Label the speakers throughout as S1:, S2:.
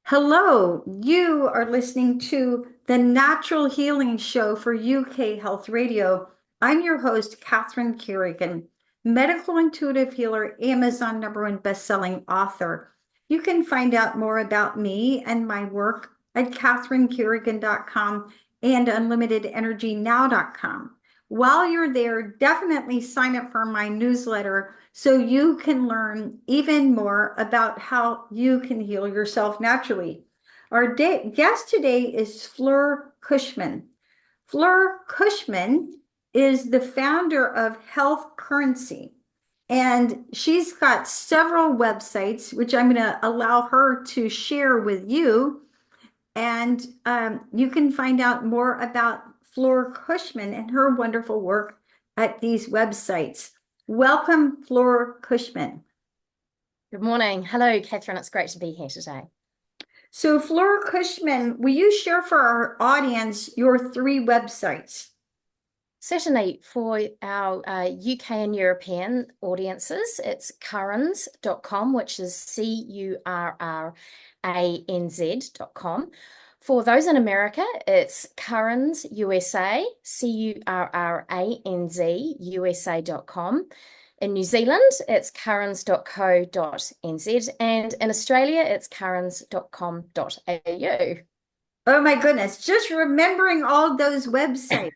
S1: Hello, you are listening to the Natural Healing Show for UK Health Radio. I'm your host, Catherine Carrigan, medical intuitive healer, Amazon #1 best-selling author. You can find out more about me and my work at catherinecarrigan.com and unlimitedenergynow.com. While you're there, definitely sign up for my newsletter so you can learn even more about how you can heal yourself naturally. Our guest today is Fleur Cushman. Fleur Cushman is the founder of Health Currancy, and she's got several websites, which I'm going to allow her to share with you. And you can find out more about Fleur Cushman and her wonderful work at these websites. Welcome, Fleur Cushman.
S2: Good morning. Hello, Catherine. It's great to be here today.
S1: So, Fleur Cushman, will you share for our audience your three websites?
S2: Certainly, for our UK and European audiences, it's currans.com, which is curranz.com. For those in America, it's Currans USA, curranz USA.com. In New Zealand, it's currans.co.nz, and in Australia, it's currans.com.au.
S1: Oh my goodness, just remembering all those websites.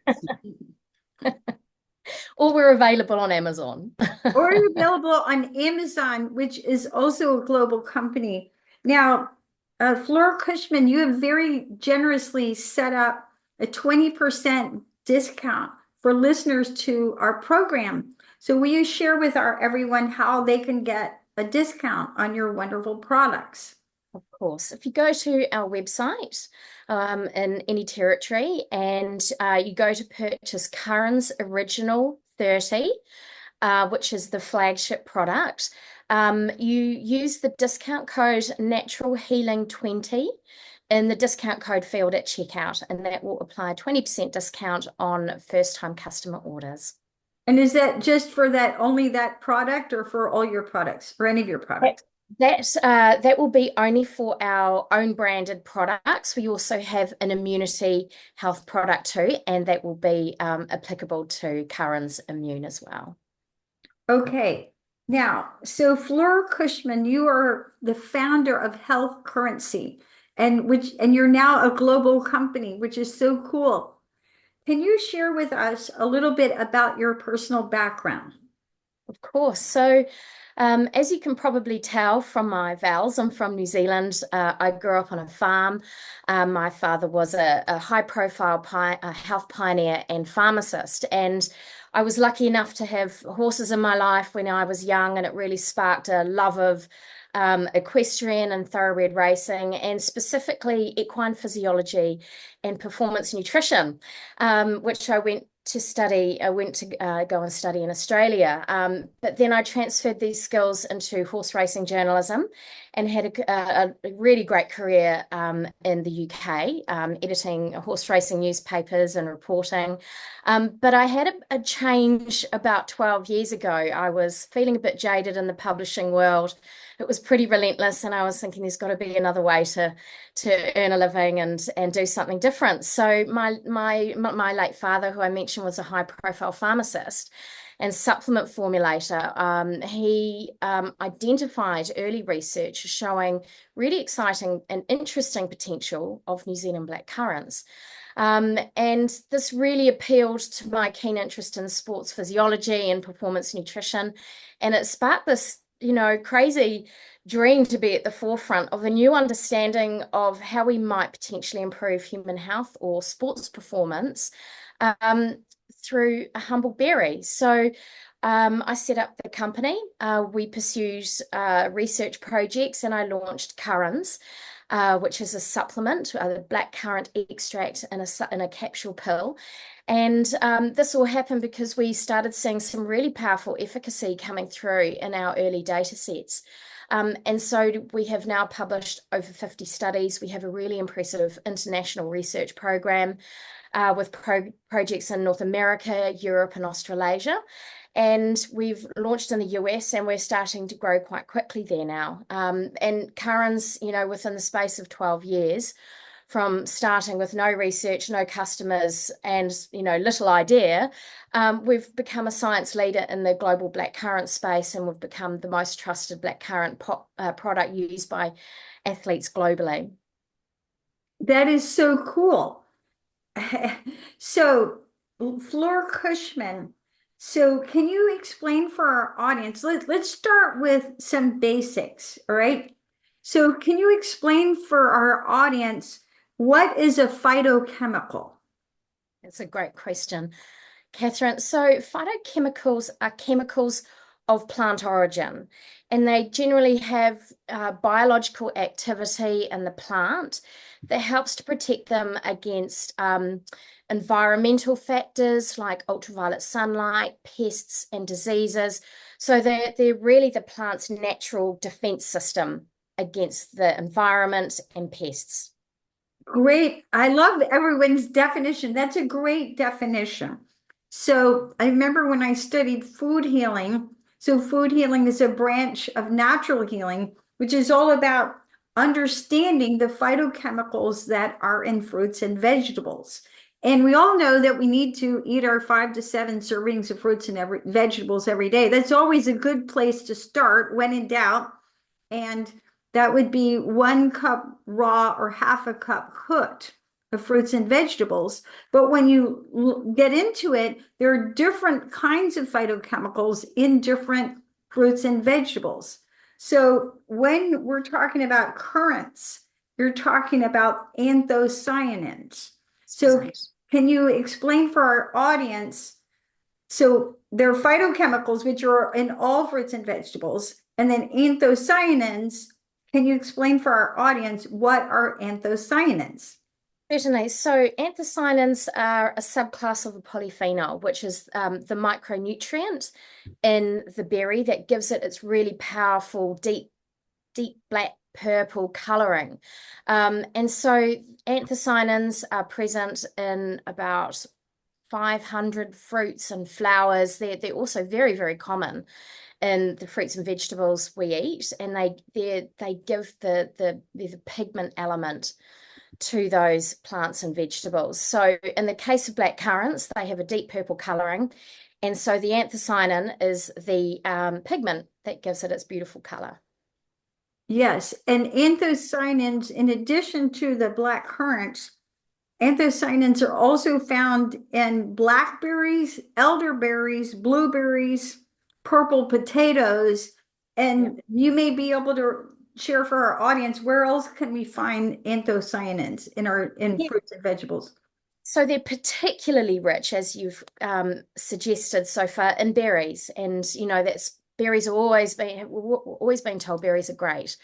S2: Or we're available on Amazon.
S1: Or available on Amazon, which is also a global company. Now, Fleur Cushman, you have very generously set up a 20% discount for listeners to our program. So will you share with our everyone how they can get a discount on your wonderful products?
S2: Of course, if you go to our website in any territory and you go to purchase Currans Original 30, which is the flagship product, you use the discount code Natural Healing 20 in the discount code field at checkout, and that will apply a 20% discount on first-time customer orders.
S1: And is that just for that only that product or for all your products or any of your products?
S2: That will be only for our own branded products. We also have an immunity health product too, and that will be applicable to Currans Immune as well.
S1: Okay. Now, so Fleur Cushman, you are the founder of Health Currancy, and you're now a global company, which is so cool. Can you share with us a little bit about your personal background?
S2: Of course. So, as you can probably tell from my vowels, I'm from New Zealand. I grew up on a farm. My father was a high-profile health pioneer and pharmacist, and I was lucky enough to have horses in my life when I was young, and it really sparked a love of equestrian and thoroughbred racing, and specifically equine physiology and performance nutrition, which I went to study. I went to go and study in Australia, but then I transferred these skills into horse racing journalism and had a really great career in the UK, editing horse racing newspapers and reporting. But I had a change about 12 years ago. I was feeling a bit jaded in the publishing world. It was pretty relentless, and I was thinking there's got to be another way to earn a living and do something different. So my late father, who I mentioned was a high profile pharmacist and supplement formulator, he identified early research showing really exciting and interesting potential of New Zealand blackcurrants. And this really appealed to my keen interest in sports physiology and performance nutrition. And it sparked this, crazy dream to be at the forefront of a new understanding of how we might potentially improve human health or sports performance through a humble berry. So I set up the company. We pursued research projects, and I launched Currants, which is a supplement, the blackcurrant extract in a capsule pill. And this all happened because we started seeing some really powerful efficacy coming through in our early data sets. And so we have now published over 50 studies. We have a really impressive international research program with projects in North America, Europe, and Australasia. And we've launched in the US and we're starting to grow quite quickly there now. And Currants, within the space of 12 years, from starting with no research, no customers, and little idea, we've become a science leader in the global blackcurrant space, and we've become the most trusted blackcurrant product used by athletes globally.
S1: That is so cool. So, Fleur Cushman, so can you explain for our audience? Let's start with some basics, all right? So, can you explain for our audience what is a phytochemical?
S2: It's a great question, Catherine. So phytochemicals are chemicals of plant origin, and they generally have biological activity in the plant that helps to protect them against environmental factors like ultraviolet sunlight, pests, and diseases. So they're really the plant's natural defense system against the environment and pests.
S1: Great. I love everyone's definition. That's a great definition. So I remember when I studied food healing. So food healing is a branch of natural healing, which is all about understanding the phytochemicals that are in fruits and vegetables. And we all know that we need to eat our 5 to 7 servings of fruits and vegetables every day. That's always a good place to start when in doubt. And that would be 1 cup raw or half a cup cooked of fruits and vegetables. But when you get into it, there are different kinds of phytochemicals in different fruits and vegetables. So when we're talking about currants, you're talking about anthocyanins. So
S2: Right.
S1: can you explain for our audience? So there are phytochemicals, which are in all fruits and vegetables, and then anthocyanins. Can you explain for our audience what are anthocyanins?
S2: Certainly. So anthocyanins are a subclass of a polyphenol, which is the micronutrient in the berry that gives it its really powerful, deep black purple coloring. And so anthocyanins are present in about 500 fruits and flowers. They're also very, very common in the fruits and vegetables we eat, and they give the pigment element to those plants and vegetables. So in the case of black currants, they have a deep purple coloring, and so the anthocyanin is the pigment that gives it its beautiful color.
S1: Yes, and anthocyanins, in addition to the black currants, anthocyanins are also found in blackberries, elderberries, blueberries, purple potatoes,
S2: Yeah.
S1: and you may be able to share for our audience where else can we find anthocyanins in
S2: Yeah.
S1: fruits and vegetables?
S2: So they're particularly rich, as you've suggested so far, in berries, and that's berries have always been told berries are great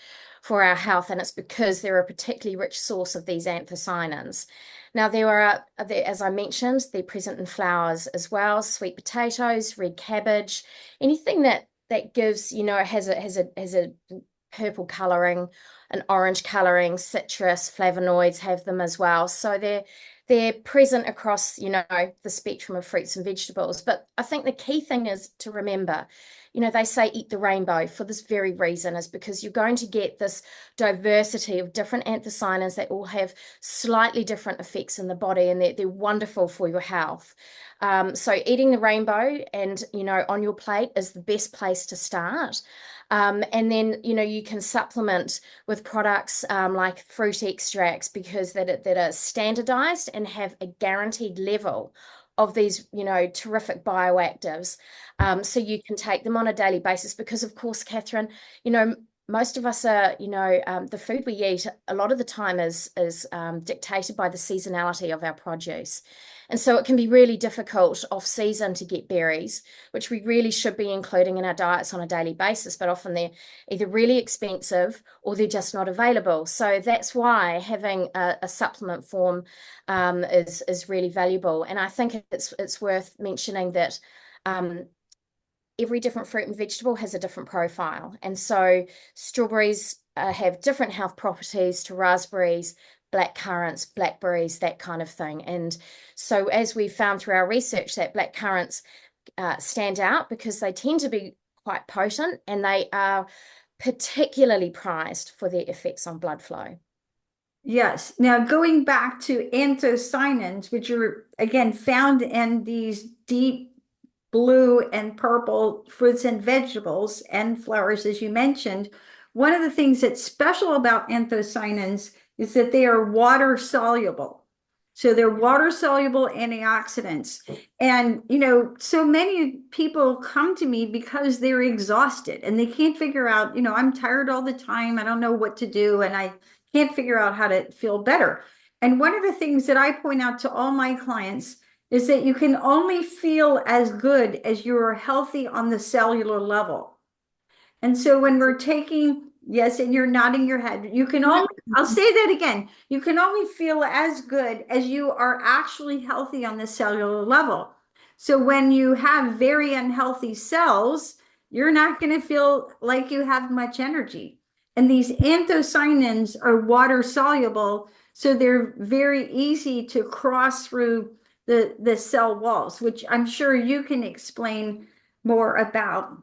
S2: for our health, and it's because they're a particularly rich source of these anthocyanins. Now as I mentioned, they're present in flowers as well, sweet potatoes, red cabbage, anything that gives has a purple coloring, an orange coloring, citrus, flavonoids have them as well. So they're present across, the spectrum of fruits and vegetables. But I think the key thing is to remember, they say eat the rainbow for this very reason, is because you're going to get this diversity of different anthocyanins that all have slightly different effects in the body, and they're wonderful for your health. So eating the rainbow and, on your plate is the best place to start. And then, you can supplement with products like fruit extracts, because that are standardized and have a guaranteed level of these, terrific bioactives. So you can take them on a daily basis because, of course, Catherine, most of us are, the food we eat a lot of the time is dictated by the seasonality of our produce. And so it can be really difficult off season to get berries, which we really should be including in our diets on a daily basis, but often they're either really expensive or they're just not available. So that's why having a supplement form is really valuable. And I think it's worth mentioning that every different fruit and vegetable has a different profile. And so strawberries have different health properties to raspberries, black currants, blackberries, that kind of thing. And so as we found through our research, that black currants stand out because they tend to be quite potent, and they are particularly prized for their effects on blood flow.
S1: Yes. Now, going back to anthocyanins, which are again found in these deep blue and purple fruits and vegetables and flowers, as you mentioned, one of the things that's special about anthocyanins is that they are water soluble. So they're water soluble antioxidants. And, so many people come to me because they're exhausted and they can't figure out, I'm tired all the time. I don't know what to do. And I can't figure out how to feel better. And one of the things that I point out to all my clients is that you can only feel as good as you are healthy on the cellular level. And so when we're taking, yes, and you're nodding your head, you can only, I'll say that again, you can only feel as good as you are actually healthy on the cellular level. So when you have very unhealthy cells, you're not going to feel like you have much energy. And these anthocyanins are water soluble, so they're very easy to cross through the cell walls, which I'm sure you can explain more about.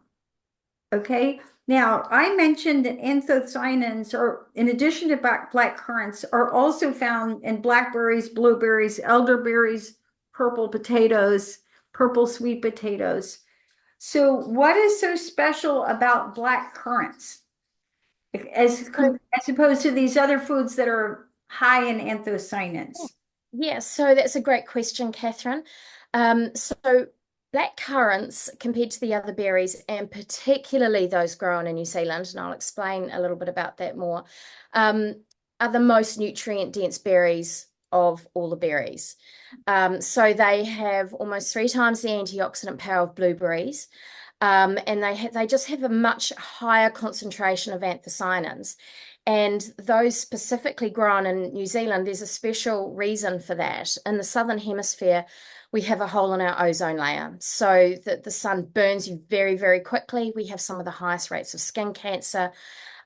S1: Okay. Now, I mentioned that anthocyanins are, in addition to black currants, are also found in blackberries, blueberries, elderberries, purple potatoes, purple sweet potatoes. So, what is so special about black currants as opposed to these other foods that are high in anthocyanins?
S2: Yeah, so that's a great question, Catherine. So black currants, compared to the other berries, and particularly those grown in New Zealand, and I'll explain a little bit about that more, um, are the most nutrient-dense berries of all the berries. So they have almost 3 times the antioxidant power of blueberries. And they just have a much higher concentration of anthocyanins. And those specifically grown in New Zealand, there's a special reason for that. In the Southern Hemisphere, we have a hole in our ozone layer, so that the sun burns you very, very quickly. We have some of the highest rates of skin cancer.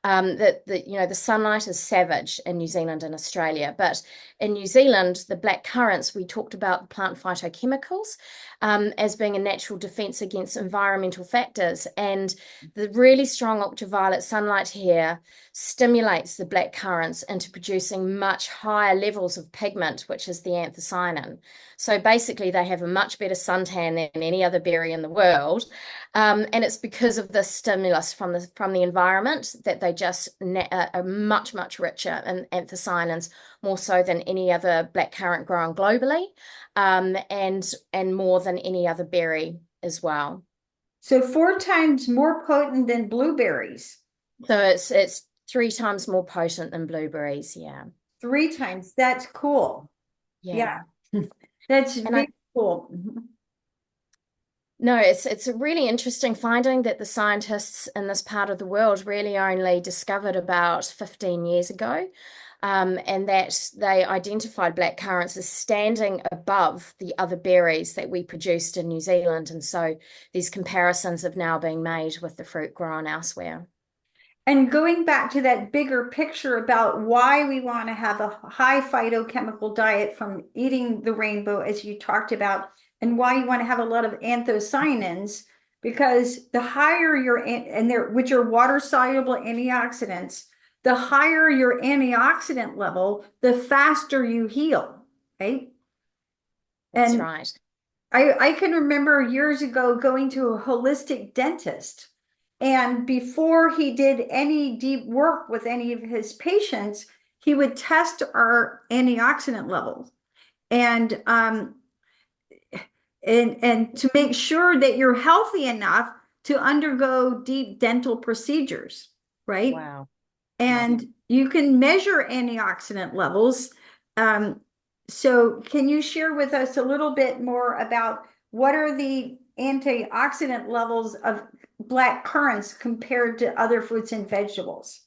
S2: The sunlight is savage in New Zealand and Australia, but in New Zealand, the black currants, we talked about the plant phytochemicals as being a natural defense against environmental factors, and the really strong ultraviolet sunlight here stimulates the black currants into producing much higher levels of pigment, which is the anthocyanin. So basically, they have a much better suntan than any other berry in the world. And it's because of the stimulus from the environment that they just are much, much richer in anthocyanins, more so than any other blackcurrant grown globally, and more than any other berry as well.
S1: So 4 times more potent than blueberries.
S2: So it's 3 times more potent than blueberries. Yeah.
S1: 3 times. That's cool. Yeah,
S2: Yeah.
S1: that's
S2: And I
S1: very cool. Mhm.
S2: No, it's a really interesting finding that the scientists in this part of the world really only discovered about 15 years ago, and that they identified black currants as standing above the other berries that we produced in New Zealand. And so these comparisons have now been made with the fruit grown elsewhere.
S1: And going back to that bigger picture about why we want to have a high phytochemical diet from eating the rainbow, as you talked about, and why you want to have a lot of anthocyanins, because the higher your, and they're, which are water soluble antioxidants, the higher your antioxidant level, the faster you heal, right?
S2: That's
S1: And
S2: right.
S1: I can remember years ago going to a holistic dentist. And before he did any deep work with any of his patients, he would test our antioxidant levels. And and to make sure that you're healthy enough to undergo deep dental procedures, right?
S2: Wow. Yeah.
S1: And you can measure antioxidant levels. Um, so can you share with us a little bit more about what are the antioxidant levels of black currants compared to other fruits and vegetables?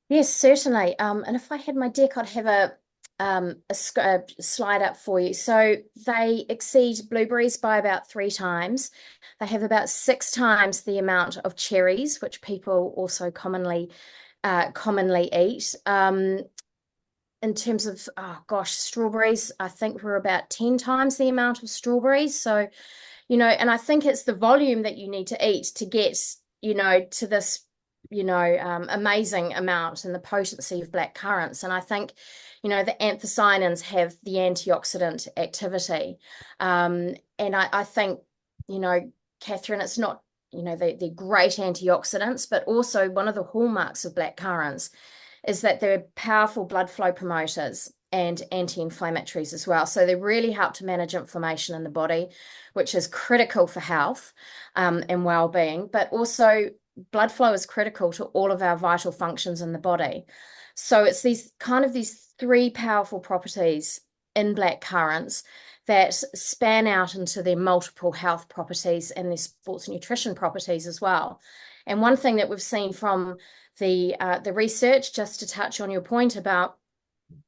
S2: Yes, certainly. And if I had my deck, I'd have a slide up for you. So they exceed blueberries by about 3 times. They have about 6 times the amount of cherries, which people also commonly eat. In terms of, oh gosh, strawberries, I think we're about 10 times the amount of strawberries. So and I think it's the volume that you need to eat to get, to this, amazing amount and the potency of black currants. And I think, the anthocyanins have the antioxidant activity. And I think, Catherine, it's not, they're great antioxidants, but also one of the hallmarks of black currants is that they're powerful blood flow promoters and anti-inflammatories as well. So they really help to manage inflammation in the body, which is critical for health and well-being, but also blood flow is critical to all of our vital functions in the body. So it's these three powerful properties in black currants that span out into their multiple health properties and their sports nutrition properties as well. And one thing that we've seen from the research, just to touch on your point about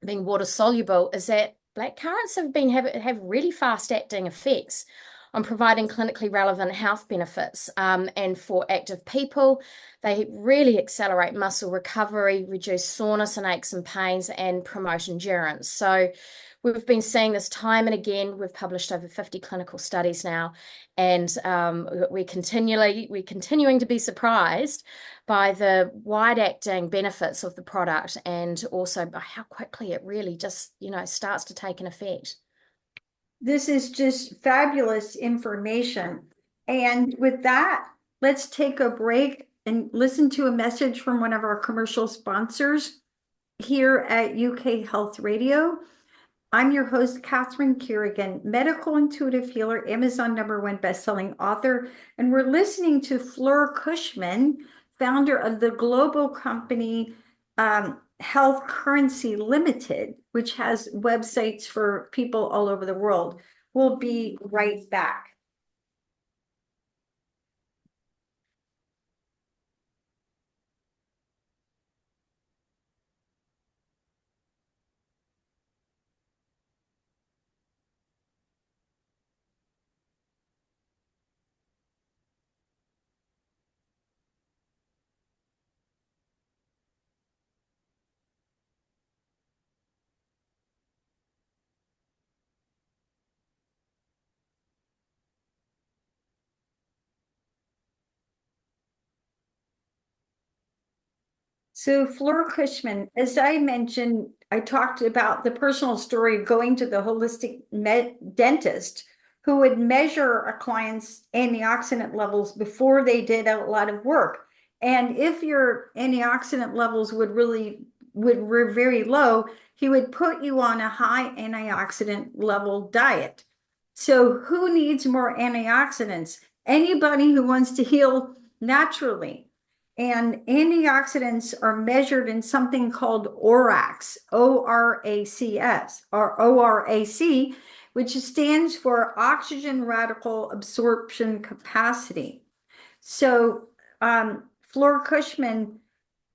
S2: being water soluble, is that black currants have really fast acting effects on providing clinically relevant health benefits. And for active people, they really accelerate muscle recovery, reduce soreness and aches and pains, and promote endurance. So we've been seeing this time and again. We've published over 50 clinical studies now, and we're continuing to be surprised by the wide-acting benefits of the product, and also by how quickly it really just, starts to take an effect.
S1: This is just fabulous information. And with that, let's take a break and listen to a message from one of our commercial sponsors here at UK Health Radio. I'm your host, Catherine Carrigan, medical intuitive healer, Amazon #1 bestselling author, and we're listening to Fleur Cushman, founder of the global company Health Currancy Ltd, which has websites for people all over the world. We'll be right back. So Fleur Cushman, as I mentioned, I talked about the personal story of going to the holistic dentist who would measure a client's antioxidant levels before they did a lot of work. And if your antioxidant levels were very low, he would put you on a high antioxidant level diet. So who needs more antioxidants? Anybody who wants to heal naturally. And antioxidants are measured in something called ORACs, ORACS, or ORAC, which stands for oxygen radical absorption capacity. So, Fleur Cushman,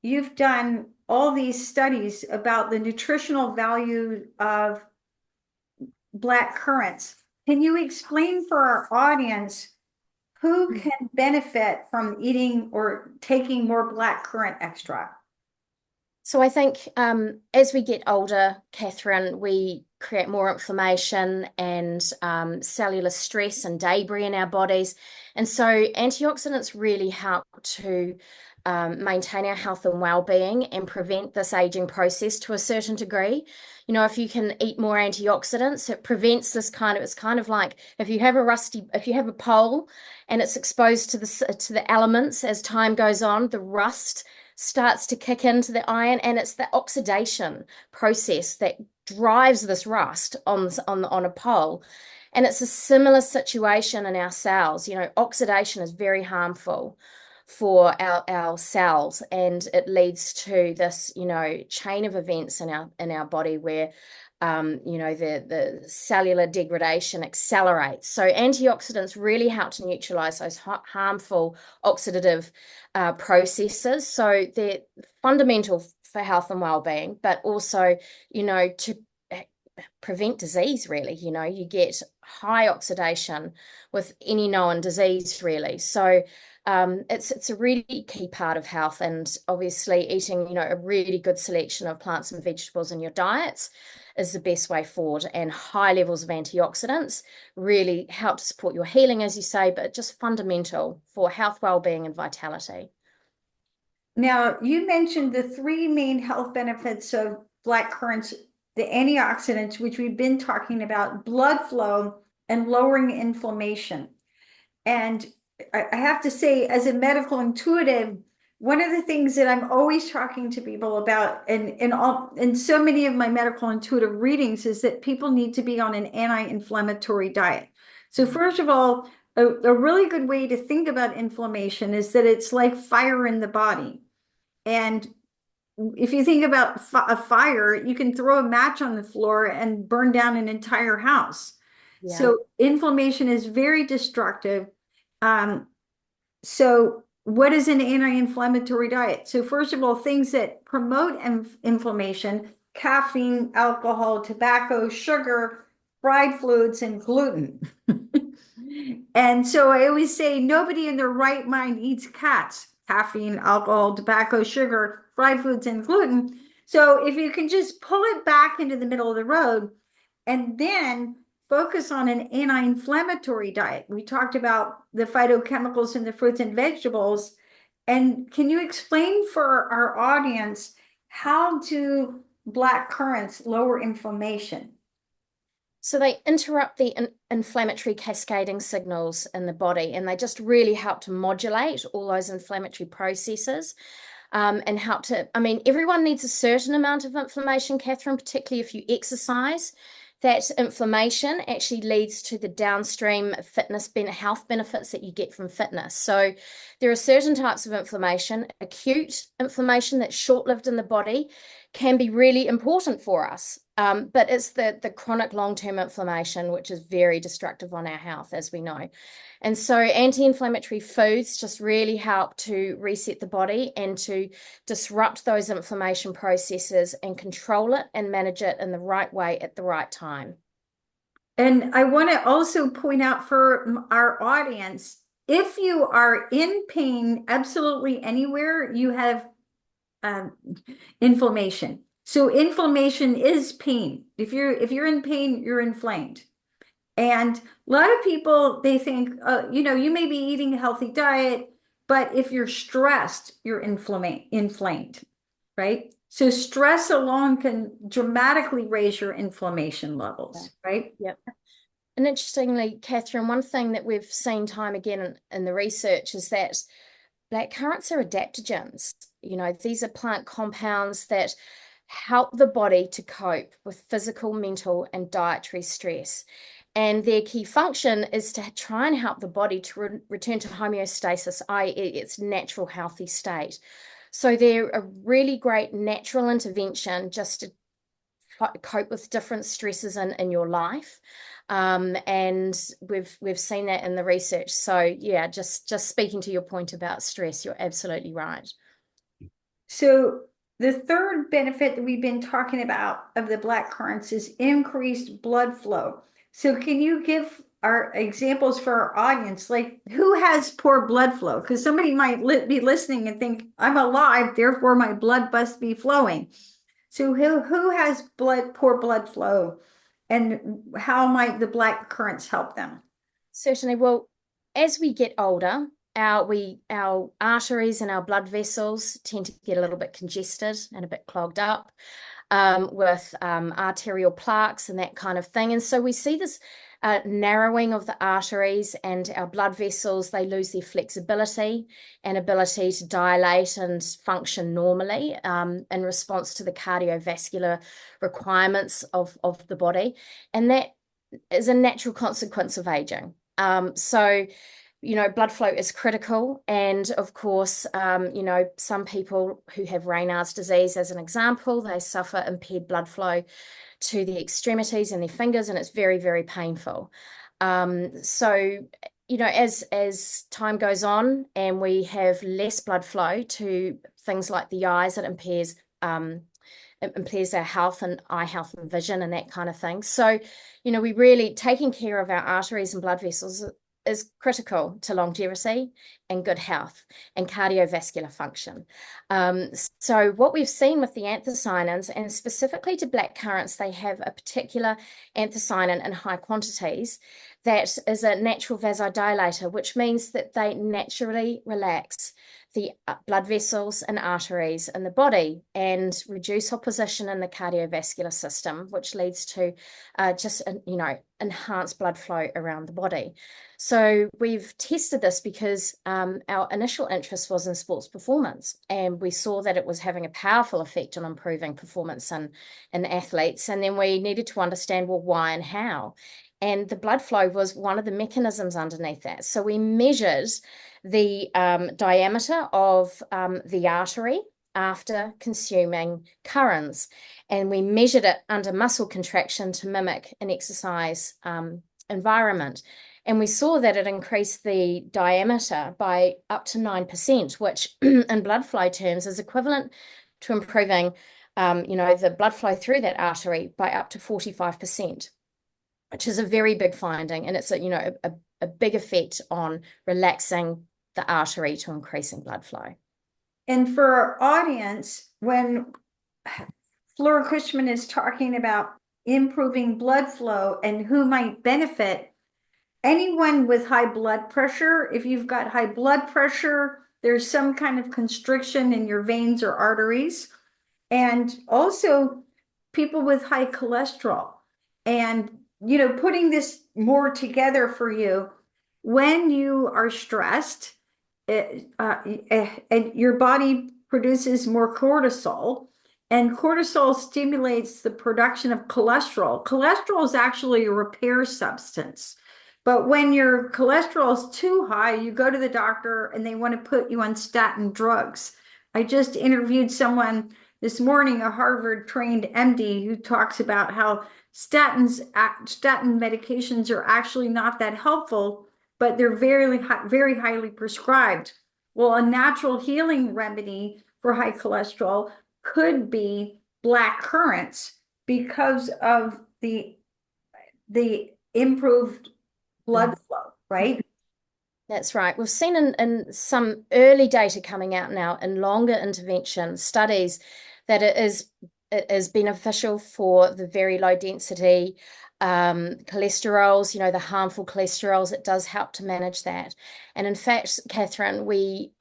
S1: you've done all these studies about the nutritional value of black currants. Can you explain for our audience who can benefit from eating or taking more blackcurrant extract?
S2: So I think as we get older, Catherine, we create more inflammation and cellular stress and debris in our bodies. And so antioxidants really help to maintain our health and well-being and prevent this aging process to a certain degree. If you can eat more antioxidants, it prevents this it's kind of like if you have a pole and it's exposed to the elements as time goes on, the rust starts to kick into the iron, and it's the oxidation process that drives this rust on a pole. And it's a similar situation in our cells. Oxidation is very harmful for our cells, and it leads to this chain of events in our body where the cellular degradation accelerates. So antioxidants really help to neutralize those harmful oxidative processes. So they're fundamental for health and well-being, but also to prevent disease, really. You know, you get high oxidation with any known disease, really. So it's a really key part of health, and obviously eating, you know, a really good selection of plants and vegetables in your diets is the best way forward. And high levels of antioxidants really help to support your healing, as you say, but just fundamental for health, well-being, and vitality.
S1: Now, you mentioned the three main health benefits of black currants, the antioxidants, which we've been talking about, blood flow, and lowering inflammation. And I have to say, as a medical intuitive, one of the things that I'm always talking to people about, and in so many of my medical intuitive readings, is that people need to be on an anti-inflammatory diet. So first of all, a really good way to think about inflammation is that it's like fire in the body. And if you think about a fire, you can throw a match on the floor and burn down an entire house.
S2: Yeah.
S1: So inflammation is very destructive. Um, so what is an anti-inflammatory diet? So first of all, things that promote inflammation: caffeine, alcohol, tobacco, sugar, fried foods, and gluten. And so I always say nobody in their right mind eats cats: caffeine, alcohol, tobacco, sugar, fried foods, and gluten. So if you can just pull it back into the middle of the road and then focus on an anti-inflammatory diet. We talked about the phytochemicals in the fruits and vegetables. And can you explain for our audience how do black currants lower inflammation?
S2: So they interrupt the inflammatory cascading signals in the body, and they just really help to modulate all those inflammatory processes, and help to, I mean, everyone needs a certain amount of inflammation, Catherine, particularly if you exercise. That inflammation actually leads to the downstream health benefits that you get from fitness. So there are certain types of inflammation. Acute inflammation that's short-lived in the body can be really important for us. But it's the chronic long-term inflammation, which is very destructive on our health, as we know. And so anti-inflammatory foods just really help to reset the body and to disrupt those inflammation processes and control it and manage it in the right way at the right time.
S1: And I want to also point out for our audience, if you are in pain absolutely anywhere, you have um, inflammation. So inflammation is pain. If you're in pain, you're inflamed. And a lot of people, they think, you may be eating a healthy diet, but if you're stressed, you're inflamed, right? So stress alone can dramatically raise your inflammation
S2: Yeah.
S1: levels, right?
S2: Yep. And interestingly, Catherine, one thing that we've seen time again in the research is that blackcurrants are adaptogens. You know, these are plant compounds that help the body to cope with physical, mental, and dietary stress. And their key function is to try and help the body to return to homeostasis, i.e., its natural healthy state. So they're a really great natural intervention just to cope with different stresses in your life. And we've seen that in the research. So yeah, just speaking to your point about stress, you're absolutely right.
S1: So the third benefit that we've been talking about of the black currants is increased blood flow. So can you give our examples for our audience? Like, who has poor blood flow? Because somebody might be listening and think, I'm alive, therefore my blood must be flowing. So who has poor blood flow, and how might the black currants help them?
S2: Certainly. Well, as we get older, our arteries and our blood vessels tend to get a little bit congested and a bit clogged up, with arterial plaques and that kind of thing. And so we see this narrowing of the arteries, and our blood vessels, they lose their flexibility and ability to dilate and function normally, in response to the cardiovascular requirements of the body. And that is a natural consequence of aging. So, you know, blood flow is critical. And of course, some people who have Raynaud's disease, as an example, they suffer impaired blood flow to the extremities and their fingers, and it's very, very painful. So, you know, as time goes on and we have less blood flow to things like the eyes, it impairs it impairs our health and eye health and vision and that kind of thing. So, we really taking care of our arteries and blood vessels is critical to longevity and good health and cardiovascular function. So what we've seen with the anthocyanins, and specifically to blackcurrants, they have a particular anthocyanin in high quantities that is a natural vasodilator, which means that they naturally relax the blood vessels and arteries in the body and reduce opposition in the cardiovascular system, which leads to enhanced blood flow around the body. So we've tested this because our initial interest was in sports performance, and we saw that it was having a powerful effect on improving performance in athletes. And then we needed to understand, well, why and how. And the blood flow was one of the mechanisms underneath that. So we measured the diameter of the artery after consuming currants, and we measured it under muscle contraction to mimic an exercise environment. And we saw that it increased the diameter by up to 9%, which in blood flow terms is equivalent to improving the blood flow through that artery by up to 45%. Which is a very big finding, and it's a big effect on relaxing the artery to increasing blood flow.
S1: And for our audience, when Fleur Cushman is talking about improving blood flow and who might benefit, anyone with high blood pressure, if you've got high blood pressure, there's some kind of constriction in your veins or arteries, and also people with high cholesterol. And putting this more together for you, when you are stressed, and your body produces more cortisol, and cortisol stimulates the production of cholesterol. Cholesterol is actually a repair substance. But when your cholesterol is too high, you go to the doctor and they want to put you on statin drugs. I just interviewed someone this morning, a Harvard-trained MD, who talks about how statin medications are actually not that helpful, but they're very, very highly prescribed. Well, a natural healing remedy for high cholesterol could be black currants because of the improved blood flow, right?
S2: That's right. We've seen in some early data coming out now in longer intervention studies that it is beneficial for the very low density cholesterols, the harmful cholesterols. It does help to manage that. And in fact, Catherine, we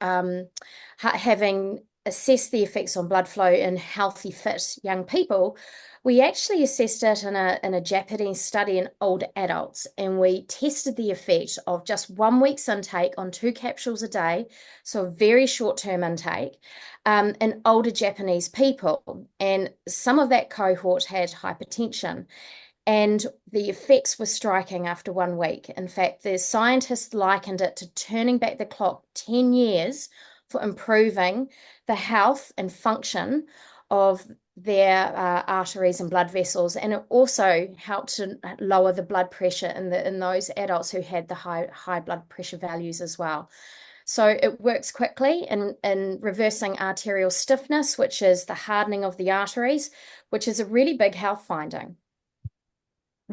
S2: having assessed the effects on blood flow in healthy, fit young people, we actually assessed it in a Japanese study in older adults, and we tested the effect of just 1 week's intake on 2 capsules a day, so a very short-term intake, in older Japanese people. And some of that cohort had hypertension, and the effects were striking after 1 week. In fact, the scientists likened it to turning back the clock 10 years for improving the health and function of their arteries and blood vessels, and it also helped to lower the blood pressure in those adults who had the high blood pressure values as well. So it works quickly in reversing arterial stiffness, which is the hardening of the arteries, which is a really big health finding.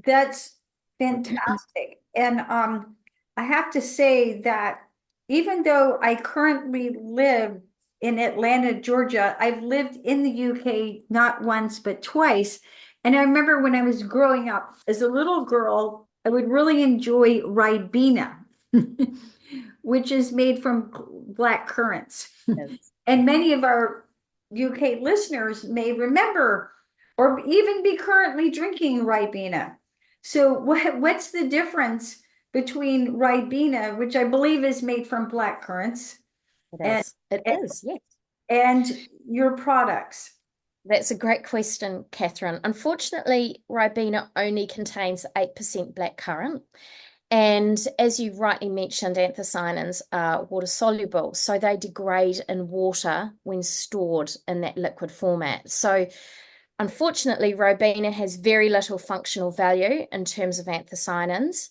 S1: That's fantastic. And I have to say that even though I currently live in Atlanta, Georgia, I've lived in the UK not once, but twice. And I remember when I was growing up as a little girl, I would really enjoy Ribena, which is made from black currants.
S2: Yes.
S1: And many of our UK listeners may remember or even be currently drinking Ribena. So what's the difference between Ribena, which I believe is made from black currants,
S2: It is, yes.
S1: and your products?
S2: That's a great question, Catherine. Unfortunately, Ribena only contains 8% blackcurrant. And as you rightly mentioned, anthocyanins are water soluble, so they degrade in water when stored in that liquid format. So unfortunately, Ribena has very little functional value in terms of anthocyanins,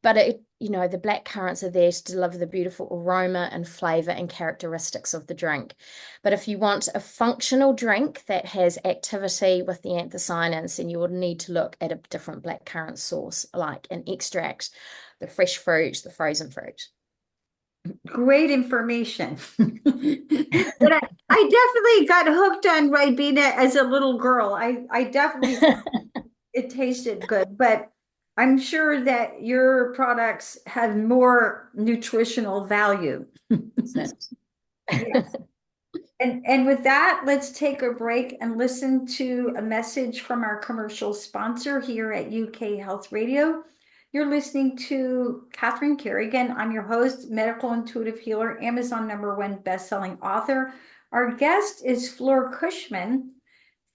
S2: but it the black currants are there to deliver the beautiful aroma and flavor and characteristics of the drink. But if you want a functional drink that has activity with the anthocyanins, then you will need to look at a different blackcurrant source, like an extract, the fresh fruit, the frozen fruit.
S1: Great information. But I definitely got hooked on Ribena as a little girl. I definitely thought it tasted good, but I'm sure that your products have more nutritional value.
S2: That's
S1: Yes.
S2: it.
S1: And with that, let's take a break and listen to a message from our commercial sponsor here at UK Health Radio. You're listening to Catherine Carrigan. I'm your host, medical intuitive healer, Amazon #1 best-selling author. Our guest is Fleur Cushman,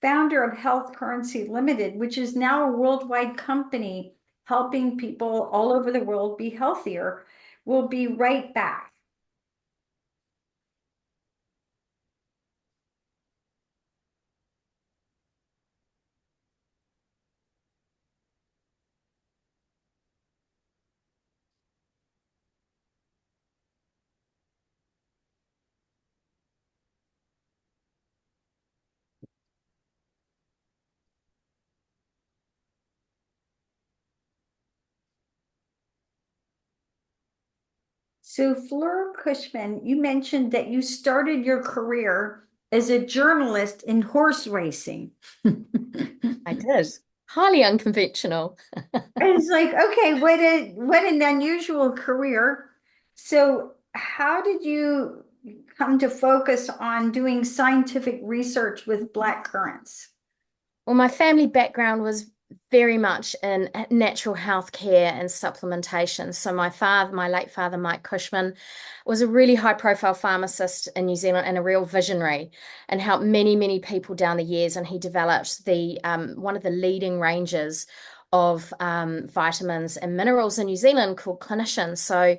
S1: founder of Health Currancy Ltd, which is now a worldwide company helping people all over the world be healthier. We'll be right back. So, Fleur Cushman, you mentioned that you started your career as a journalist in horse racing.
S2: I did. Highly unconventional.
S1: I was like, okay, what an unusual career. So, how did you come to focus on doing scientific research with black currants?
S2: Well, my family background was very much in natural health care and supplementation. So my late father, Mike Cushman, was a really high profile pharmacist in New Zealand and a real visionary and helped many, many people down the years. And he developed the one of the leading ranges of vitamins and minerals in New Zealand called Clinician. So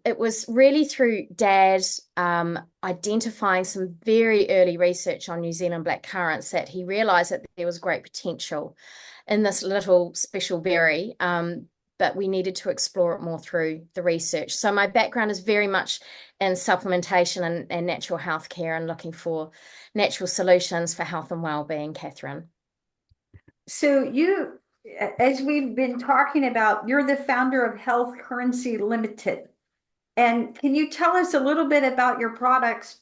S2: it was really through Dad identifying some very early research on New Zealand black currants that he realized that there was great potential in this little special berry, but we needed to explore it more through the research. So my background is very much in supplementation and natural health care and looking for natural solutions for health and well-being, Catherine.
S1: So, as we've been talking about, you're the founder of Health Currancy Limited. And can you tell us a little bit about your products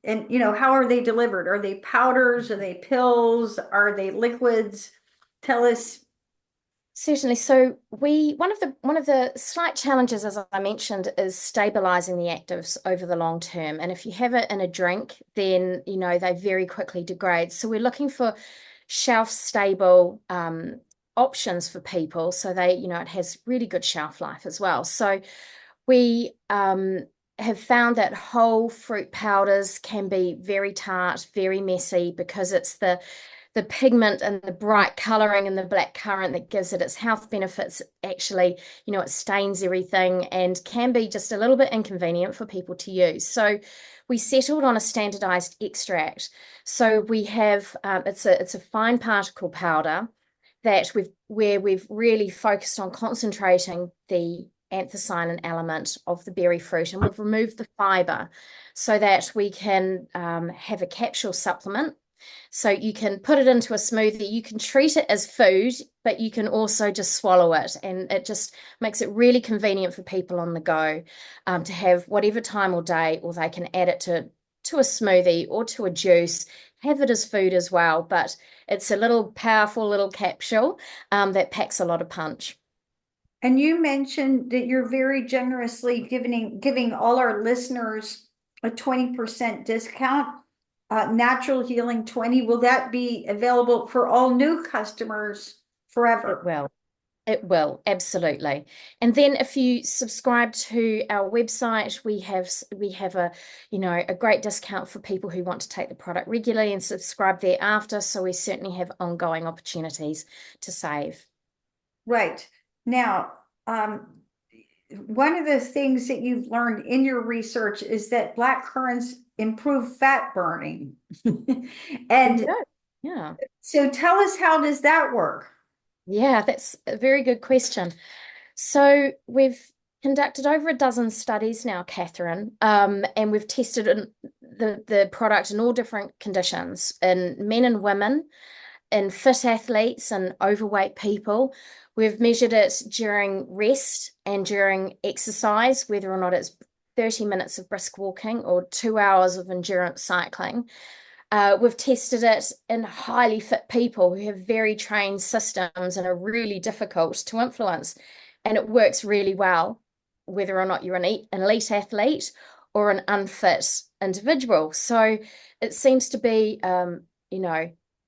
S1: and how are they delivered? Are they powders? Are they pills? Are they liquids? Tell us.
S2: Certainly. So one of the slight challenges, as I mentioned, is stabilizing the actives over the long term. And if you have it in a drink, then they very quickly degrade. So we're looking for shelf stable options for people, so it has really good shelf life as well. So we have found that whole fruit powders can be very tart, very messy because it's the pigment and the bright coloring in the black currant that gives it its health benefits. Actually, it stains everything and can be just a little bit inconvenient for people to use. So we settled on a standardized extract. So we have it's a fine particle powder that we've really focused on concentrating the anthocyanin element of the berry fruit, and we've removed the fiber so that we can have a capsule supplement. So you can put it into a smoothie, you can treat it as food, but you can also just swallow it. And it just makes it really convenient for people on the go to have whatever time or day, or they can add it to a smoothie or to a juice, have it as food as well. But it's a little powerful little capsule that packs a lot of punch.
S1: And you mentioned that you're very generously giving all our listeners a 20% discount. Natural Healing 20. Will that be available for all new customers
S2: It
S1: forever?
S2: will. It will, absolutely. And then if you subscribe to our website, we have a great discount for people who want to take the product regularly and subscribe thereafter. So we certainly have ongoing opportunities to save.
S1: Right. Now, one of the things that you've learned in your research is that black currants improve fat burning.
S2: There you
S1: And
S2: go. Yeah.
S1: so tell us, how does that work?
S2: Yeah, that's a very good question. So we've conducted over a dozen studies now, Catherine, and we've tested the product in all different conditions in men and women, in fit athletes and overweight people. We've measured it during rest and during exercise, whether or not it's 30 minutes of brisk walking or 2 hours of endurance cycling. We've tested it in highly fit people who have very trained systems and are really difficult to influence. And it works really well, whether or not you're an elite athlete or an unfit individual. So it seems to be,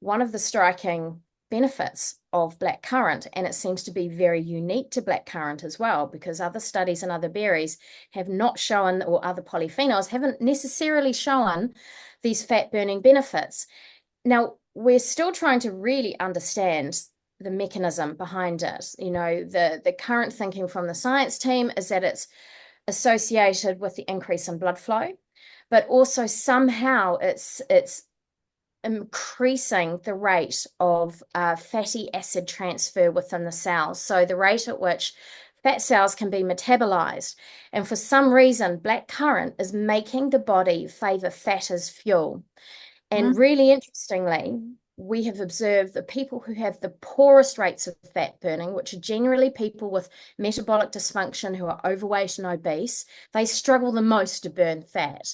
S2: one of the striking benefits of blackcurrant, and it seems to be very unique to blackcurrant as well, because other studies and other berries have not shown, or other polyphenols haven't necessarily shown these fat burning benefits. Now, we're still trying to really understand the mechanism behind it. The current thinking from the science team is that it's associated with the increase in blood flow, but also somehow it's increasing the rate of fatty acid transfer within the cells. So the rate at which fat cells can be metabolized. And for some reason, blackcurrant is making the body favor fat as fuel. And really interestingly, we have observed that people who have the poorest rates of fat burning, which are generally people with metabolic dysfunction who are overweight and obese, they struggle the most to burn fat.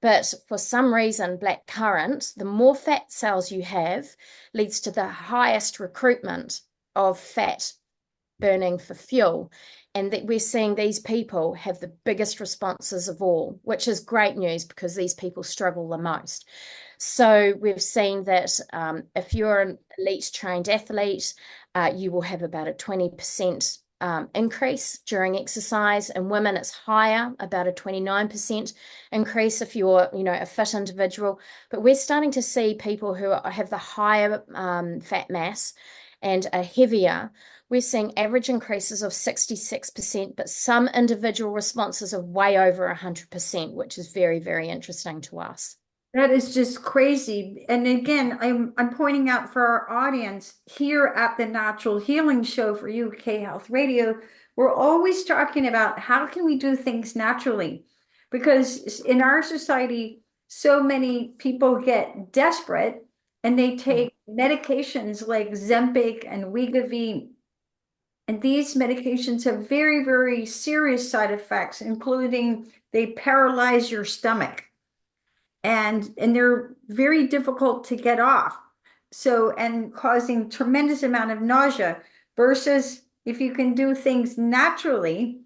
S2: But for some reason, blackcurrant, the more fat cells you have, leads to the highest recruitment of fat burning for fuel. And that we're seeing these people have the biggest responses of all, which is great news because these people struggle the most. So we've seen that if you're an elite trained athlete, you will have about a 20% increase during exercise. In women, it's higher, about a 29% increase if you're, a fit individual. But we're starting to see people who have the higher fat mass and are heavier. We're seeing average increases of 66%, but some individual responses of way over 100%, which is very, very interesting to us.
S1: That is just crazy. And again, I'm pointing out for our audience here at the Natural Healing Show for UK Health Radio, we're always talking about how can we do things naturally? Because in our society, so many people get desperate and they take medications like Zempic and Wegovy. And these medications have very, very serious side effects, including they paralyze your stomach and they're very difficult to get off. So, and causing tremendous amount of nausea versus if you can do things naturally,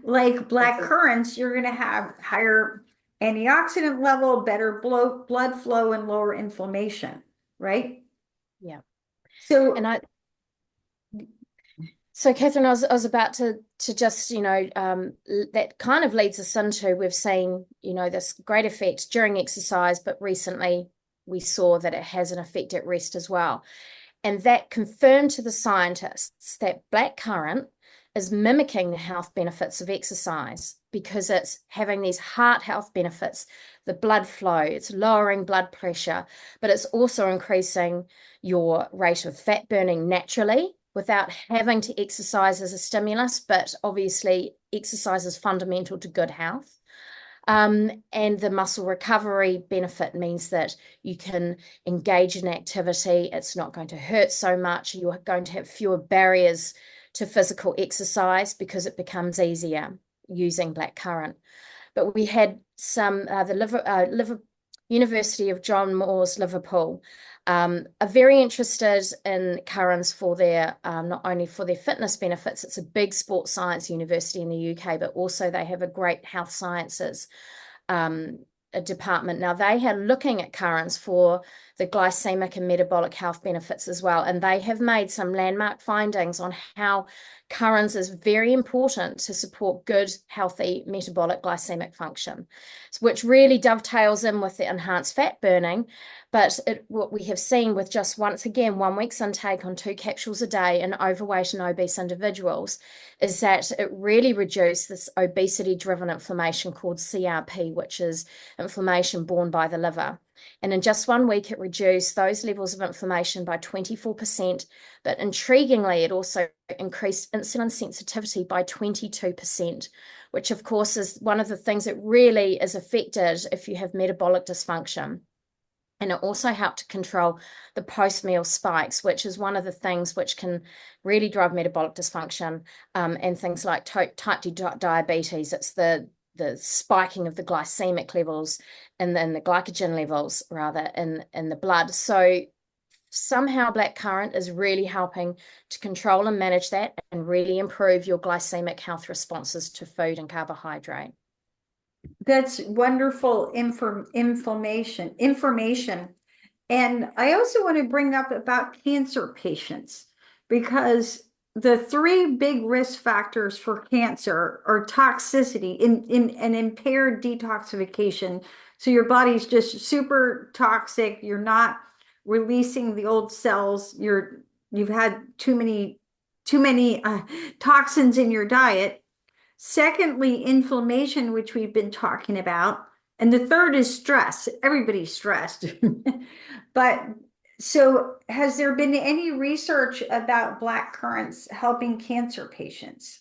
S1: like black currants, you're going to have higher antioxidant level, better blood flow, and lower inflammation, right?
S2: Yeah.
S1: So,
S2: So, Catherine, I was about to just, that kind of leads us into, we've seen, this great effect during exercise, but recently we saw that it has an effect at rest as well. And that confirmed to the scientists that blackcurrant is mimicking the health benefits of exercise because it's having these heart health benefits, the blood flow, it's lowering blood pressure, but it's also increasing your rate of fat burning naturally without having to exercise as a stimulus, but obviously exercise is fundamental to good health. And the muscle recovery benefit means that you can engage in activity. It's not going to hurt so much. You're going to have fewer barriers to physical exercise because it becomes easier using blackcurrant. But we had some, the University of John Moores, Liverpool, are very interested in currants for their, not only for their fitness benefits, it's a big sports science university in the UK, but also they have a great health sciences a department. Now they are looking at currants for the glycemic and metabolic health benefits as well. And they have made some landmark findings on how currants is very important to support good, healthy metabolic glycemic function, which really dovetails in with the enhanced fat burning. But what we have seen with just once again, 1 week's intake on 2 capsules a day in overweight and obese individuals is that it really reduced this obesity-driven inflammation called CRP, which is inflammation borne by the liver. And in just 1 week, it reduced those levels of inflammation by 24%. But intriguingly, it also increased insulin sensitivity by 22%, which of course is one of the things that really is affected if you have metabolic dysfunction. And it also helped to control the post-meal spikes, which is one of the things which can really drive metabolic dysfunction, and things like type 2 diabetes. It's the spiking of the glycemic levels and then the glycogen levels rather in the blood. So somehow blackcurrant is really helping to control and manage that and really improve your glycemic health responses to food and carbohydrate.
S1: That's wonderful information. And I also want to bring up about cancer patients, because the three big risk factors for cancer are toxicity in an impaired detoxification. So your body's just super toxic. You're not releasing the old cells. You've had too many toxins in your diet. Secondly, inflammation, which we've been talking about. And the third is stress. Everybody's stressed. But so has there been any research about black currants helping cancer patients?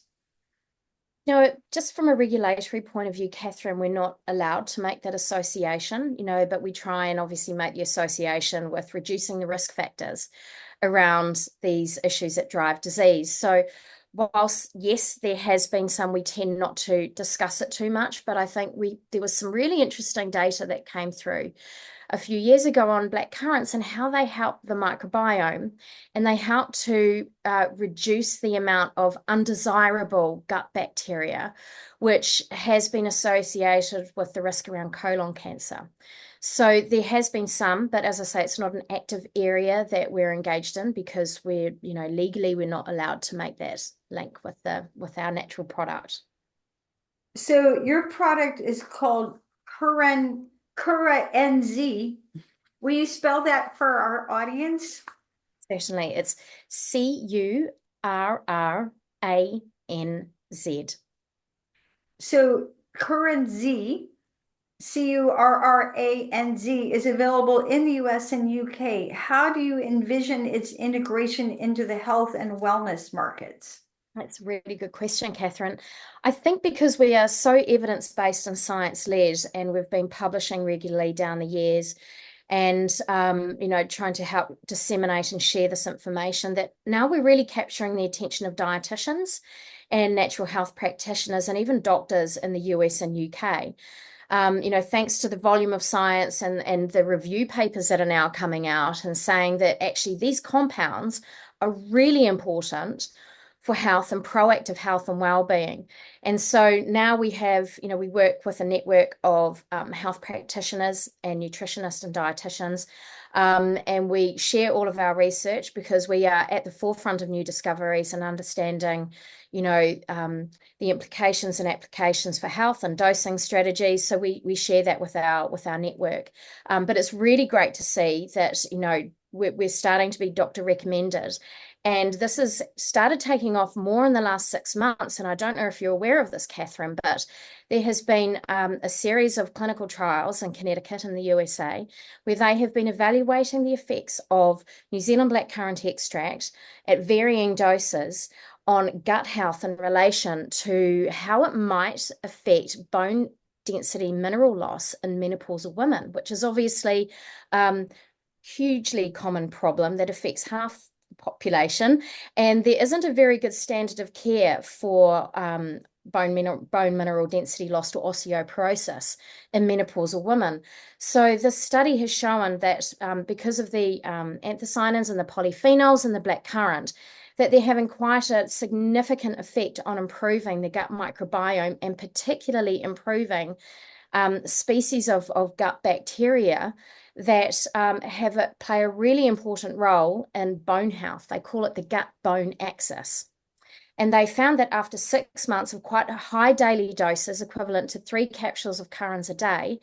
S2: No, just from a regulatory point of view, Catherine, we're not allowed to make that association, but we try and obviously make the association with reducing the risk factors around these issues that drive disease. So whilst, yes, there has been some, we tend not to discuss it too much, but I think there was some really interesting data that came through a few years ago on black currants and how they help the microbiome, and they help to reduce the amount of undesirable gut bacteria, which has been associated with the risk around colon cancer. So there has been some, but as I say, it's not an active area that we're engaged in because legally we're not allowed to make that link with our natural product.
S1: So your product is called Currants. Will you spell that for our audience?
S2: Certainly, it's Curranz.
S1: So Currants, Curranz, is available in the US and UK. How do you envision its integration into the health and wellness markets?
S2: That's a really good question, Catherine. I think because we are so evidence-based and science-led, and we've been publishing regularly down the years, and trying to help disseminate and share this information, that now we're really capturing the attention of dietitians and natural health practitioners and even doctors in the US and UK. Thanks to the volume of science and the review papers that are now coming out and saying that actually these compounds are really important for health and proactive health and well-being. And so now we have, we work with a network of health practitioners and nutritionists and dietitians, and we share all of our research because we are at the forefront of new discoveries and understanding, the implications and applications for health and dosing strategies. So we share that with our network. But it's really great to see that, we're starting to be doctor recommended. And this has started taking off more in the last 6 months. And I don't know if you're aware of this, Catherine, but there has been a series of clinical trials in Connecticut and the USA where they have been evaluating the effects of New Zealand blackcurrant extract at varying doses on gut health in relation to how it might affect bone density mineral loss in menopausal women, which is obviously hugely common problem that affects half population, and there isn't a very good standard of care for bone mineral density loss to osteoporosis in menopausal women. So this study has shown that because of the anthocyanins and the polyphenols in the blackcurrant, that they're having quite a significant effect on improving the gut microbiome, and particularly improving species of gut bacteria that play a really important role in bone health. They call it the gut-bone axis. And they found that after 6 months of quite high daily doses, equivalent to 3 capsules of currants a day,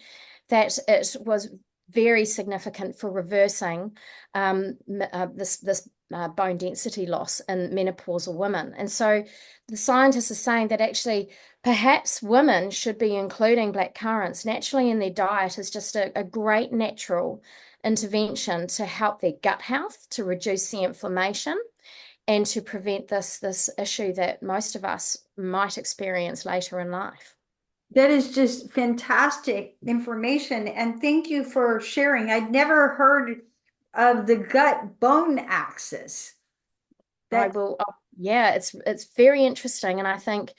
S2: that it was very significant for reversing this bone density loss in menopausal women. And so the scientists are saying that actually perhaps women should be including black currants naturally in their diet as just a great natural intervention to help their gut health, to reduce the inflammation, and to prevent this issue that most of us might experience later in life.
S1: That is just fantastic information. And thank you for sharing. I'd never heard of the gut bone axis.
S2: I
S1: That
S2: will, yeah, it's very interesting, and I think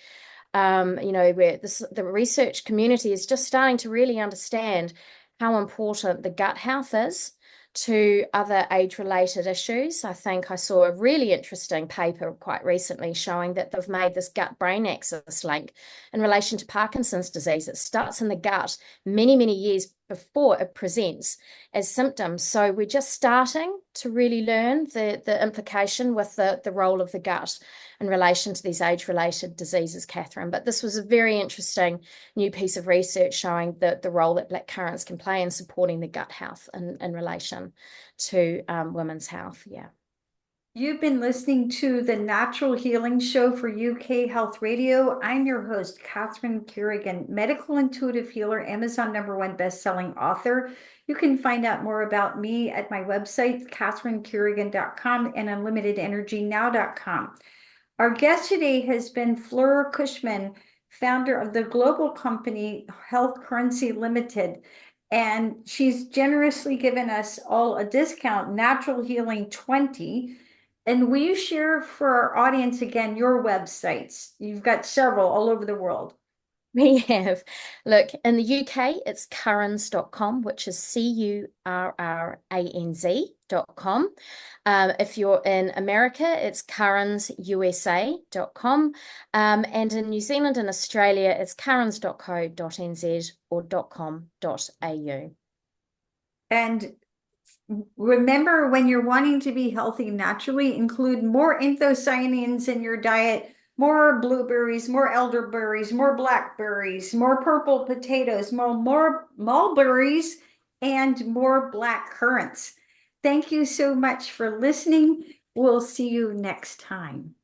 S2: where the research community is just starting to really understand how important the gut health is to other age-related issues. I think I saw a really interesting paper quite recently showing that they've made this gut-brain axis link in relation to Parkinson's disease. It starts in the gut many, many years before it presents as symptoms. So we're just starting to really learn the implication with the role of the gut in relation to these age-related diseases, Catherine. But this was a very interesting new piece of research showing the role that black currants can play in supporting the gut health in relation to women's health. Yeah.
S1: you've been listening to the Natural Healing Show for UK Health Radio. I'm your host, Catherine Carrigan, medical intuitive healer, Amazon #1 best-selling author. You can find out more about me at my website, catherinecarrigan.com and unlimitedenergynow.com. Our guest today has been Fleur Cushman, founder of the global company Health Currancy Ltd. And she's generously given us all a discount, Natural Healing 20. And will you share for our audience again your websites? You've got several all over the world.
S2: We have, look, in the UK, it's currans.com, which is curranz.com. If you're in America, it's curransusa.com. And in New Zealand and Australia, it's currans.co.nz or .com.au.
S1: And remember, when you're wanting to be healthy naturally, include more anthocyanins in your diet, more blueberries, more elderberries, more blackberries, more purple potatoes, more mulberries, and more black currants. Thank you so much for listening. We'll see you next time.